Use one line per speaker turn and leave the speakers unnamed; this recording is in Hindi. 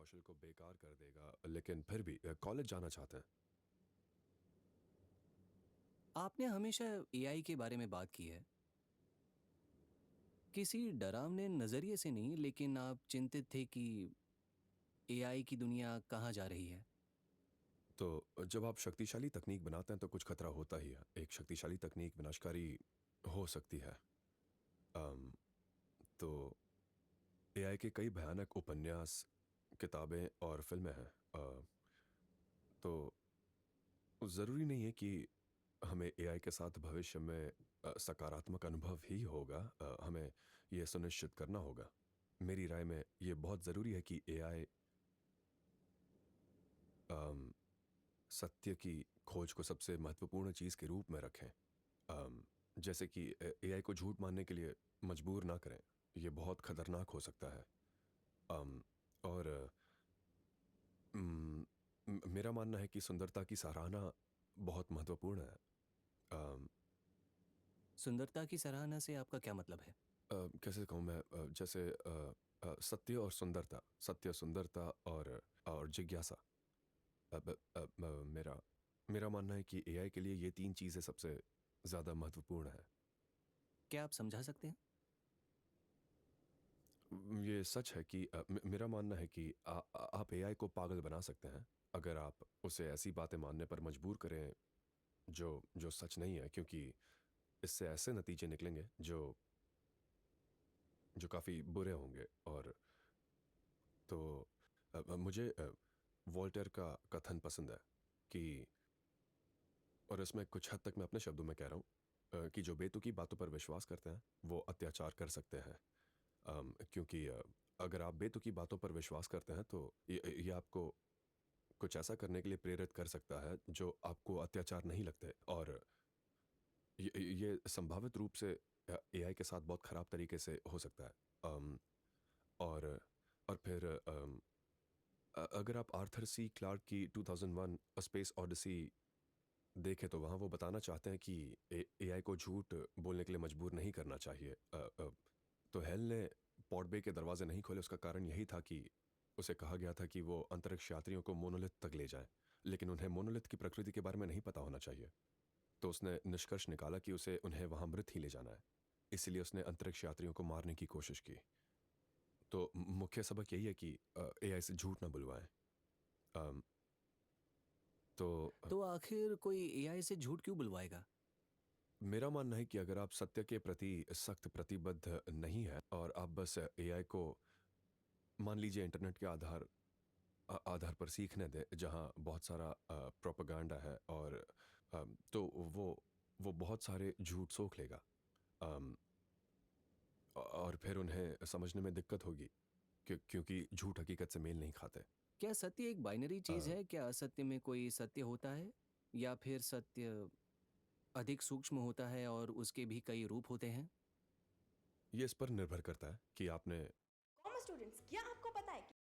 कौशल को बेकार कर देगा, लेकिन फिर भी कॉलेज जाना चाहते हैं।
आपने हमेशा एआई के बारे में बात की है। किसी डरावने नज़रिए से नहीं, लेकिन आप चिंतित थे कि एआई की दुनिया कहाँ जा रही है।
तो जब आप शक्तिशाली तकनीक बनाते हैं तो कुछ खतरा होता ही है। एक शक्तिशाली तकनीक विनाशकारी हो सकती है। अम, तो एआई के कई भयानक उपन्यास, किताबें और फ़िल्में हैं। तो ज़रूरी नहीं है कि हमें एआई के साथ भविष्य में सकारात्मक अनुभव ही होगा। हमें ये सुनिश्चित करना होगा। मेरी राय में ये बहुत ज़रूरी है कि एआई अम, सत्य की खोज को सबसे महत्वपूर्ण चीज़ के रूप में रखें। जैसे कि एआई को झूठ मानने के लिए मजबूर ना करें। ये बहुत खतरनाक हो सकता है। अम, और मेरा मानना है कि सुंदरता की सराहना बहुत महत्वपूर्ण है। अम,
सुंदरता की सराहना से आपका क्या मतलब है?
कैसे कहूँ मैं, जैसे सत्य और सुंदरता, सत्य, सुंदरता और जिज्ञासा। मेरा मेरा मानना है कि एआई के लिए ये 3 चीज़ें सबसे ज़्यादा महत्वपूर्ण है।
क्या आप समझा सकते हैं?
ये सच है कि मेरा मानना है कि आप एआई को पागल बना सकते हैं, अगर आप उसे ऐसी बातें मानने पर मजबूर करें जो जो सच नहीं है, क्योंकि इससे ऐसे नतीजे निकलेंगे जो जो काफ़ी बुरे होंगे। और तो मुझे वोल्टेयर का कथन पसंद है कि, और इसमें कुछ हद तक मैं अपने शब्दों में कह रहा हूँ, कि जो बेतुकी बातों पर विश्वास करते हैं वो अत्याचार कर सकते हैं। क्योंकि अगर आप बेतुकी बातों पर विश्वास करते हैं तो ये आपको कुछ ऐसा करने के लिए प्रेरित कर सकता है जो आपको अत्याचार नहीं लगते। और ये संभावित रूप से एआई के साथ बहुत खराब तरीके से हो सकता है। अम, और और फिर अगर आप आर्थर सी क्लार्क की 2001 अ स्पेस ओडिसी देखें तो वहाँ वो बताना चाहते हैं कि एआई को झूठ बोलने के लिए मजबूर नहीं करना चाहिए। तो हेल ने पॉड बे के दरवाजे नहीं खोले, उसका कारण यही था कि उसे कहा गया था कि वो अंतरिक्ष यात्रियों को मोनोलिथ तक ले जाएं, लेकिन उन्हें मोनोलिथ की प्रकृति के बारे में नहीं पता होना चाहिए। तो उसने निष्कर्ष निकाला कि उसे उन्हें वहां मृत ही ले जाना है। इसलिए उसने अंतरिक्ष यात्रियों को मारने की कोशिश की। तो मुख्य सबक यही है कि एआई से झूठ ना बुलवाएं। अम, तो
तो आखिर कोई एआई से झूठ क्यों बुलवाएगा?
मेरा मानना है कि अगर आप सत्य के प्रति सख्त प्रतिबद्ध नहीं है और आप बस एआई को, मान लीजिए, इंटरनेट के आधार पर सीखने दें जहां बहुत सारा प्रोपेगेंडा है, और तो वो बहुत सारे झूठ सोख लेगा। अम, और फिर उन्हें समझने में दिक्कत होगी क्योंकि झूठ हकीकत से मेल नहीं खाते।
क्या सत्य एक बाइनरी चीज
अ,
है? क्या असत्य में कोई सत्य होता है, या फिर सत्य अधिक सूक्ष्म होता है और उसके भी कई रूप होते हैं?
ये इस पर निर्भर करता है कि आपने
कॉमर्स स्टूडेंट्स, क्या आपको पता है कि